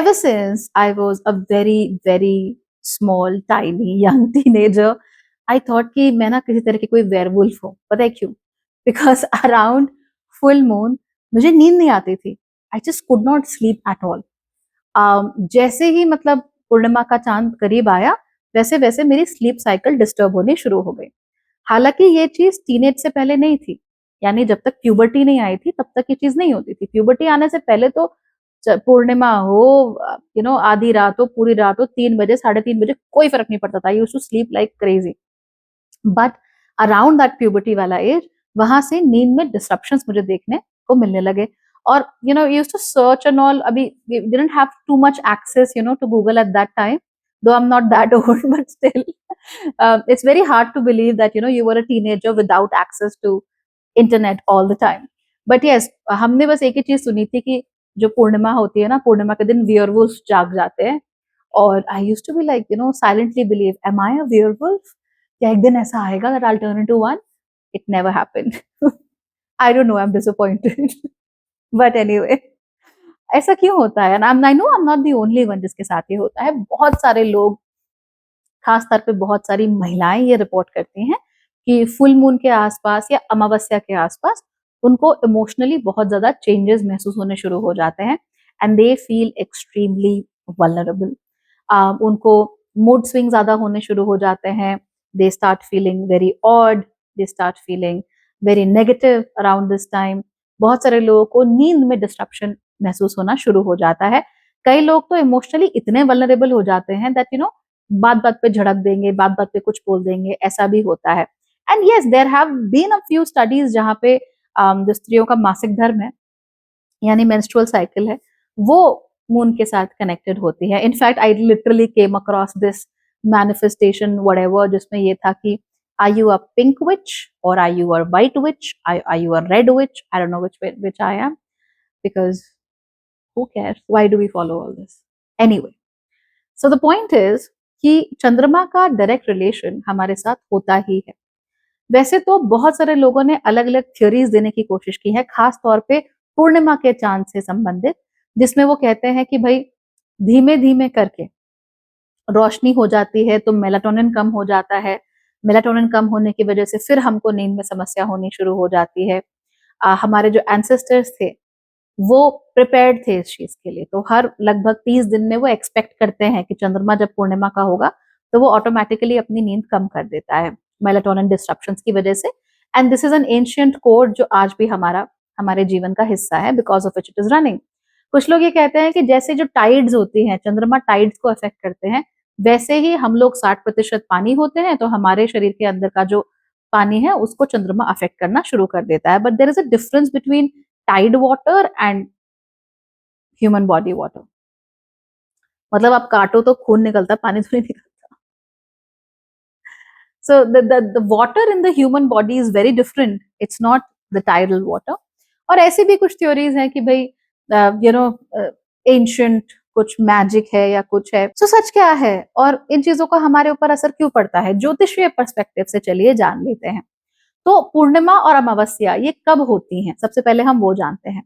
ever since I was a very very small tiny young teenager, I thought कि मैं ना किसी तरह की कोई werewolf हूँ. पता है क्यों? Because around full moon मुझे नींद नहीं आती थी. I just could not sleep at all. जैसे ही मतलब पूर्णिमा का चांद करीब आया, वैसे वैसे मेरी स्लीप साइकिल डिस्टर्ब होनी शुरू हो गई. हालांकि ये चीज टीनेज से पहले नहीं थी, यानी जब तक प्यूबर्टी नहीं आई थी तब तक ये चीज नहीं होती थी. प्यूबर्टी आने से पहले तो पूर्णिमा हो, आधी रात हो, पूरी रात हो, 3 बजे 3:30 बजे कोई फर्क नहीं पड़ता था. Used to sleep like crazy. But around that puberty वाला एज, वहां से नींद में डिस्ट्रप्शंस मुझे देखने को मिलने लगे. और used to search and all. अभी we didn't have too much access to Google at that time, though I'm not that old, but still, it's very hard to believe that you were a teenager without access to internet all the time. But yes, हमने बस एक ही चीज सुनी थी कि जो पूर्णिमा होती है ना, पूर्णिमा के दिन वियरवुल्फ जाग जाते हैं. और I used to be like silently believe, am I a werewolf? क्या एक दिन ऐसा आएगा that I'll turn into one? It never happened. I don't know, I'm disappointed. But anyway, ऐसा क्यों होता है? I know I am not the only one जिसके साथ ये होता है. बहुत सारे लोग, खास तौर पे बहुत सारी महिलाएं ये रिपोर्ट करती हैं कि फुल मून के आसपास या अमावस्या के आसपास उनको इमोशनली बहुत ज्यादा चेंजेस महसूस होने शुरू हो जाते हैं. And they feel extremely vulnerable. उनको मूड स्विंग ज्यादा होने शुरू हो जाते हैं. They start feeling very odd, they start feeling very negative around this time. बहुत सारे लोगों को नींद में डिस्ट्रप्शन महसूस होना शुरू हो जाता है. कई लोग तो इमोशनली इतने वल्नरेबल हो जाते हैं दैट बात बात पे झड़क देंगे, बात बात पे कुछ बोल देंगे, ऐसा भी होता है. And yes, there have been a few studies जहाँ पे जो स्त्रियों का मासिक धर्म है, यानी मेंस्ट्रुअल साइकिल है, वो मून के साथ कनेक्टेड होती है. In fact I literally came across this manifestation whatever, जिसमें ये था कि are you a pink witch और are you a white witch, are you a red witch? I don't know which I am, because who cares, why do we follow all this anyway? So the point is कि चंद्रमा का direct relation हमारे साथ होता ही है. वैसे तो बहुत सारे लोगों ने अलग अलग थ्योरीज देने की कोशिश की है, खास तौर पे पूर्णिमा के चांद से संबंधित, जिसमें वो कहते हैं कि भाई धीमे धीमे करके रोशनी हो जाती है तो मेलाटोनिन कम हो जाता है. मेलाटोनिन कम होने की वजह से फिर हमको नींद में समस्या होनी शुरू हो जाती है. हमारे जो एंसेस्टर्स थे वो प्रिपेयर्ड थे इस चीज के लिए, तो हर लगभग 30 दिन में वो एक्सपेक्ट करते हैं कि चंद्रमा जब पूर्णिमा का होगा तो वो ऑटोमेटिकली अपनी नींद कम कर देता है मेलाटोनिन डिस्ट्रप्शंस की वजह से. And this is an ancient code जो आज भी हमारे जीवन का हिस्सा है, because of which it is running. कुछ लोग ये कहते हैं कि जैसे जो टाइड्स होती हैं, चंद्रमा टाइड्स को अफेक्ट करते हैं, वैसे ही हम लोग 60% पानी होते हैं, तो हमारे शरीर के अंदर का जो पानी है उसको चंद्रमा अफेक्ट करना शुरू कर देता है. But there is a difference between tide water and human body water. मतलब आप काटो तो खून निकलता, पानी तो नहीं निकलता. So the water in the human body is very different, it's not the tidal water. और ऐसी भी कुछ थ्योरीज हैं कि भाई एंशिएंट कुछ मैजिक है या कुछ है. सो सच क्या है और इन चीजों का हमारे ऊपर असर क्यों पड़ता है, ज्योतिषीय पर्सपेक्टिव से चलिए जान लेते हैं. तो पूर्णिमा और अमावस्या ये कब होती हैं, सबसे पहले हम वो जानते हैं.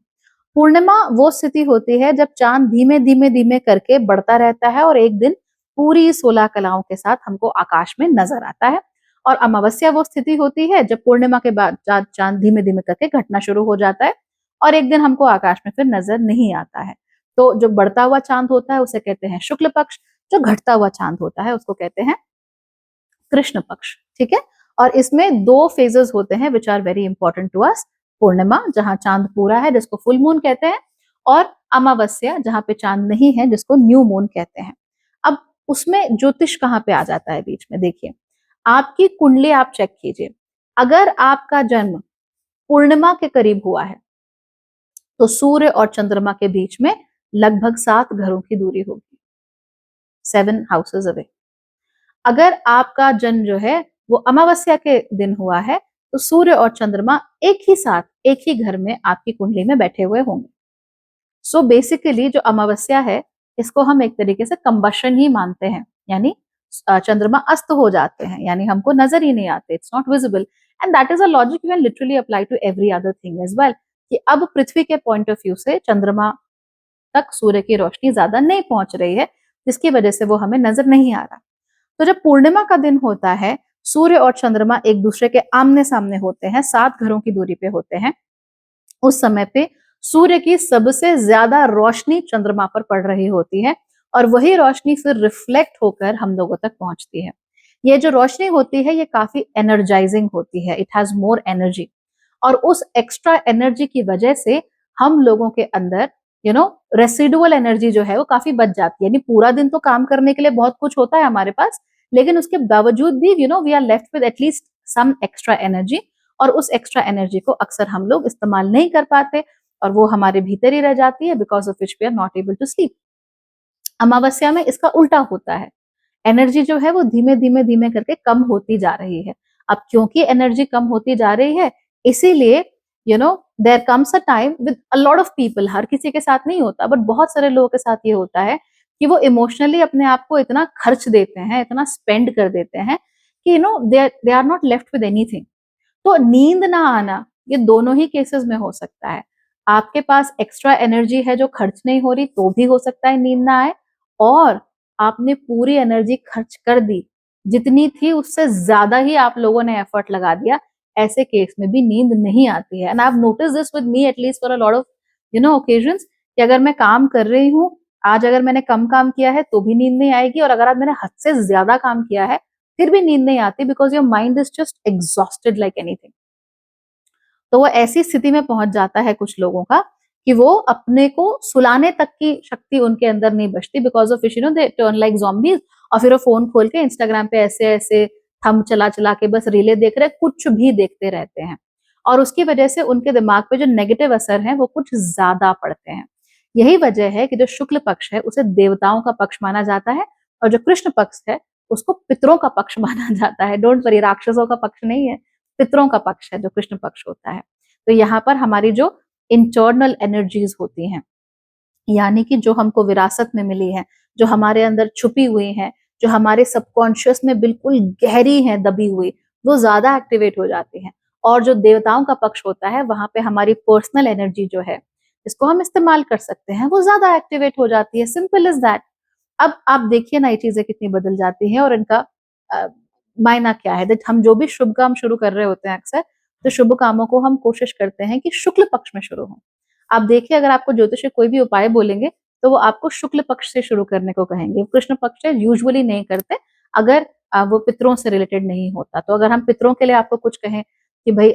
पूर्णिमा वो स्थिति होती है जब चांद धीमे धीमे धीमे करके बढ़ता रहता है और एक दिन पूरी 16 कलाओं के साथ हमको आकाश में नजर आता है. और अमावस्या वो स्थिति होती है जब पूर्णिमा के बाद चांद धीमे धीमे करके घटना शुरू हो जाता है और एक दिन हमको आकाश में फिर नजर नहीं आता है. तो जो बढ़ता हुआ चांद होता है उसे कहते हैं शुक्ल पक्ष, जो घटता हुआ चांद होता है उसको कहते हैं कृष्ण पक्ष. ठीक है. और इसमें 2 फेजेस होते हैं which are very important to us. पूर्णिमा जहां चांद पूरा है जिसको फुल मून कहते हैं, और अमावस्या जहां पे चांद नहीं है जिसको न्यू मून कहते हैं. अब उसमें ज्योतिष कहाँ पे आ जाता है बीच में? देखिए, आपकी कुंडली आप चेक कीजिए. अगर आपका जन्म पूर्णिमा के करीब हुआ है तो सूर्य और चंद्रमा के बीच में लगभग 7 घरों की दूरी होगी, 7 हाउसेस अवे. अगर आपका जन्म जो है वो अमावस्या के दिन हुआ है तो सूर्य और चंद्रमा एक ही साथ एक ही घर में आपकी कुंडली में बैठे हुए होंगे. सो बेसिकली जो अमावस्या है इसको हम एक तरीके से कंबशन ही मानते हैं, यानी चंद्रमा अस्त हो जाते हैं, यानी हमको नजर ही नहीं आते, it's not visible. And that is a logic you can literally apply to every other thing as well, कि अब पृथ्वी के पॉइंट ऑफ व्यू से चंद्रमा तक सूर्य की रोशनी ज्यादा नहीं पहुंच रही है, जिसकी वजह से वो हमें नजर नहीं आ रहा। तो जब पूर्णिमा का दिन होता है, सूर्य और चंद्रमा एक दूसरे के आमने सामने होते हैं, 7 घरों की दूरी पे होते हैं, उस समय पे सूर्य की सबसे ज्यादा रोशनी चंद्रमा पर पड़ रही होती है और वही रोशनी फिर रिफ्लेक्ट होकर हम लोगों तक पहुंचती है। ये जो रोशनी होती है ये काफी एनर्जाइजिंग होती है, इट हैज मोर एनर्जी, और उस एक्स्ट्रा एनर्जी की वजह से हम लोगों के अंदर रेसिडुअल एनर्जी जो है वो काफी बच जाती है। यानी पूरा दिन तो काम करने के लिए बहुत कुछ होता है हमारे पास, लेकिन उसके बावजूद भी we are left with at least some extra energy, और उस एक्स्ट्रा एनर्जी को अक्सर हम लोग इस्तेमाल नहीं कर पाते और वो हमारे भीतर ही रह जाती है, because of which we are not able to sleep. अमावस्या में इसका उल्टा होता है, एनर्जी जो है वो धीमे धीमे धीमे करके कम होती जा रही है। अब क्योंकि एनर्जी कम होती जा रही है, इसीलिए there comes a time with a lot of people, हर किसी के साथ नहीं होता बट बहुत सारे लोगों के साथ ये होता है कि वो इमोशनली अपने आप को इतना खर्च देते हैं, इतना स्पेंड कर देते हैं कि they are not left with anything. तो नींद ना आना ये दोनों ही केसेस में हो सकता है। आपके पास एक्स्ट्रा एनर्जी है जो खर्च नहीं हो रही, तो भी हो सकता है नींद ना आए, और आपने पूरी एनर्जी खर्च कर दी, जितनी थी उससे ज्यादा ही आप लोगों ने एफर्ट लगा दिया, ऐसे केस में भी नींद नहीं आती है। And I have notice this with me at least for a lot of occasions, कि अगर मैं काम कर रही हूँ, आज अगर मैंने कम काम किया है तो भी नींद नहीं आएगी, और अगर आज मैंने हद से ज्यादा काम किया है फिर भी नींद नहीं आती, because your mind is just exhausted like anything. तो वो ऐसी स्थिति में पहुंच जाता है कुछ लोगों का कि वो अपने को सुलाने तक की शक्ति उनके अंदर नहीं बचती, because of which they turn like zombies, और फिर वो फोन खोल के इंस्टाग्राम पे ऐसे ऐसे थंब चला चला के बस रीले देख रहे, कुछ भी देखते रहते हैं, और उसकी वजह से उनके दिमाग पे जो नेगेटिव असर है वो कुछ ज्यादा पड़ते हैं। यही वजह है कि जो शुक्ल पक्ष है उसे देवताओं का पक्ष माना जाता है, और जो कृष्ण पक्ष है उसको पितरों का पक्ष माना जाता है। डोंट वरी, राक्षसों का पक्ष नहीं है, पितरों का पक्ष है जो कृष्ण पक्ष होता है। तो यहाँ पर हमारी जो इंटरनल एनर्जीज होती हैं, यानी कि जो हमको विरासत में मिली है, जो हमारे अंदर छुपी हुई है, जो हमारे सबकॉन्शियस में बिल्कुल गहरी है दबी हुई, वो ज्यादा एक्टिवेट हो जाती है। और जो देवताओं का पक्ष होता है वहां पे हमारी पर्सनल एनर्जी जो है, इसको हम इस्तेमाल कर सकते हैं, वो ज्यादा एक्टिवेट हो जाती है। Simple is that. अब आप देखिए ना ये चीजें कितनी बदल जाती हैं, और इनका मायना क्या है। हम जो भी शुभ काम शुरू कर रहे होते हैं अक्सर, तो शुभ कामों को हम कोशिश करते हैं कि शुक्ल पक्ष में शुरू हो। आप देखिए, अगर आपको ज्योतिष कोई भी उपाय बोलेंगे तो वो आपको शुक्ल पक्ष से शुरू करने को कहेंगे, कृष्ण पक्ष से यूजुअली नहीं करते, अगर वो पितरों से रिलेटेड नहीं होता। तो अगर हम पितरों के लिए आपको कुछ कहें कि भाई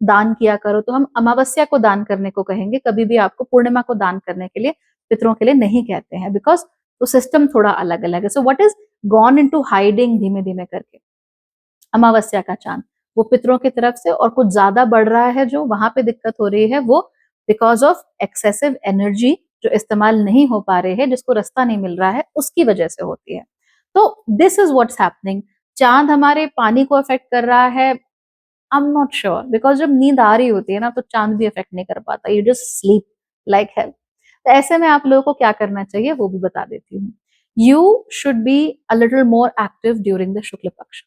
दान किया करो, तो हम अमावस्या को दान करने को कहेंगे, कभी भी आपको पूर्णिमा को दान करने के लिए, पितरों के लिए नहीं कहते हैं, बिकॉज तो सिस्टम थोड़ा अलग अलग है। So what is gone into hiding धीमे धीमे करके, अमावस्या का चांद वो पितरों की तरफ से, और कुछ ज्यादा बढ़ रहा है जो वहां पे दिक्कत हो रही है, वो बिकॉज ऑफ एक्सेसिव एनर्जी जो इस्तेमाल नहीं हो पा रहे हैं, जिसको रास्ता नहीं मिल रहा है, उसकी वजह से होती है। तो दिस इज व्हाट्स हैपनिंग। चांद हमारे पानी को अफेक्ट कर रहा है, I am not sure, because जब नींद आ रही होती है ना तो चांद भी अफेक्ट नहीं कर पाता, you just sleep like hell. तो ऐसे में आप लोगों को क्या करना चाहिए वो भी बता देती हूँ। You should be a little more active during the shukla paksha.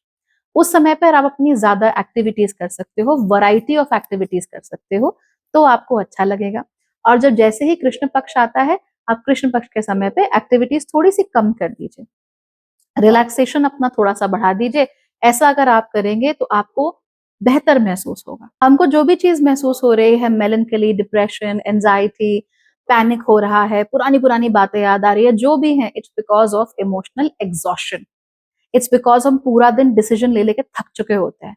उस समय पर आप अपनी ज्यादा एक्टिविटीज कर सकते हो, वैरायटी ऑफ एक्टिविटीज कर सकते हो, तो आपको अच्छा लगेगा। और जब जैसे ही कृष्ण पक्ष आता है, आप कृष्ण पक्ष के समय पे एक्टिविटीज थोड़ी सी कम कर दीजिए, रिलैक्सेशन अपना थोड़ा सा बढ़ा दीजिए। ऐसा अगर आप करेंगे तो आपको बेहतर महसूस होगा। हमको जो भी चीज महसूस हो रही है, मेलनकली, डिप्रेशन, एंजाइटी, पैनिक हो रहा है, पुरानी पुरानी बातें याद आ रही है, जो भी है, it's because of emotional exhaustion. It's because हम पूरा दिन डिसीजन ले लेके थक चुके होते हैं।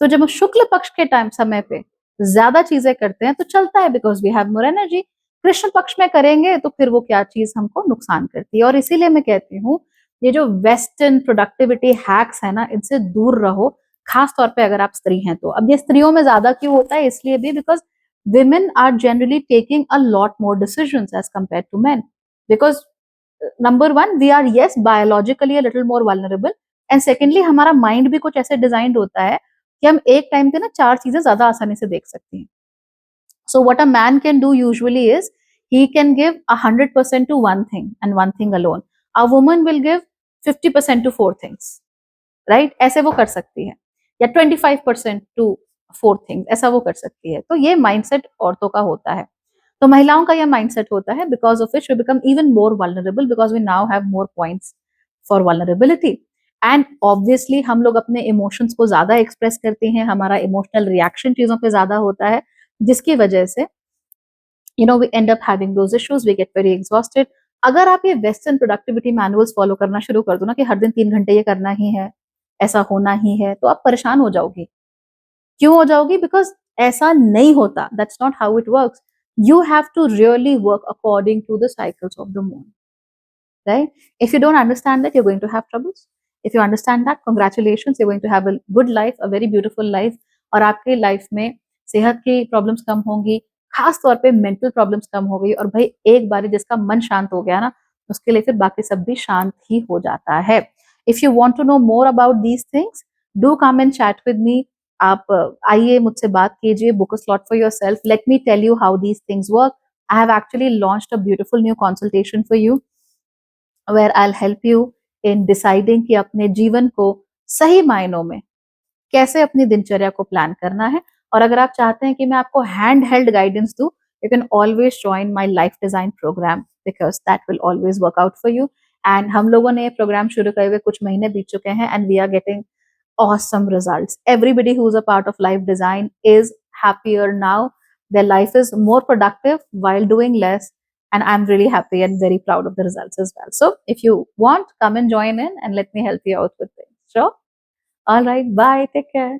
तो जब हम शुक्ल पक्ष के टाइम समय पे ज्यादा चीजें करते हैं तो चलता है, because we have more energy. कृष्ण पक्ष में करेंगे तो फिर वो क्या चीज हमको नुकसान करती है। और इसीलिए मैं कहती हूँ, ये जो वेस्टर्न प्रोडक्टिविटी हैक्स है ना, इनसे दूर रहो, खास तौर पे अगर आप स्त्री हैं तो। अब ये स्त्रियों में ज्यादा क्यों होता है, इसलिए भी because women are generally taking a lot more decisions as compared to men, because number one, we are yes biologically a little more vulnerable, and secondly हमारा माइंड भी कुछ ऐसे डिजाइंड होता है कि हम एक टाइम पे ना 4 चीजें ज्यादा आसानी से देख सकते हैं। So what a man can do usually is he can give 100% to one thing and one thing alone. A woman will give 50% to 4 things, right? ऐसे वो कर सकती है, या 25% to 4 things, ऐसा वो कर सकती है। तो ये माइंडसेट औरतों का होता है। तो महिलाओं का यह माइंडसेट होता है, because of which we become even more vulnerable, because we now have more points for vulnerability. And obviously हम लोग अपने इमोशंस को ज्यादा एक्सप्रेस करते हैं, हमारा इमोशनल रिएक्शन चीजों पे ज्यादा होता है, जिसकी वजह से we end up having those issues, we get very exhausted। अगर आप ये वेस्टर्न प्रोडक्टिविटी मैनुअल्स फॉलो करना शुरू कर दो ना, कि हर दिन 3 घंटे ये करना ही है, ऐसा होना ही है, तो आप परेशान हो जाओगी। क्यों हो जाओगी? बिकॉज ऐसा नहीं होता, that's not how it works. You have to really work according to the cycles of the moon, right? If you don't understand that, you're going to have troubles. If you understand that, congratulations, you're going to have a good life, a very beautiful life। और आपकी life में सेहत की problems कम होंगी, खास तौर पे mental problems कम हो गई। और भाई एक बार जिसका मन शांत हो गया ना, उसके लिए फिर बाकी सब भी शांत ही हो जाता है। If you want to know more about these things, do come and chat with me. आप आइए, मुझसे बात कीजिए, book a slot for yourself, let me tell you how these things work. I have actually launched a beautiful new consultation for you, where I help you in deciding कि अपने जीवन को सही मायनों में कैसे अपनी दिनचर्या को प्लान करना है। और अगर आप चाहते हैं कि मैं आपको हैंड हेल्ड गाइडेंस दूं, you can always join my life design program, because that will always work out for you. And हम लोगों ने ये प्रोग्राम शुरू करे हुए कुछ महीने बीत चुके हैं, and we are getting awesome results। Everybody who's a part of life design is happier now, their life is more productive while doing less, and I'm really happy and very proud of the results as well। So if you want, come and join in and let me help you out with things, sure? All right, bye, take care।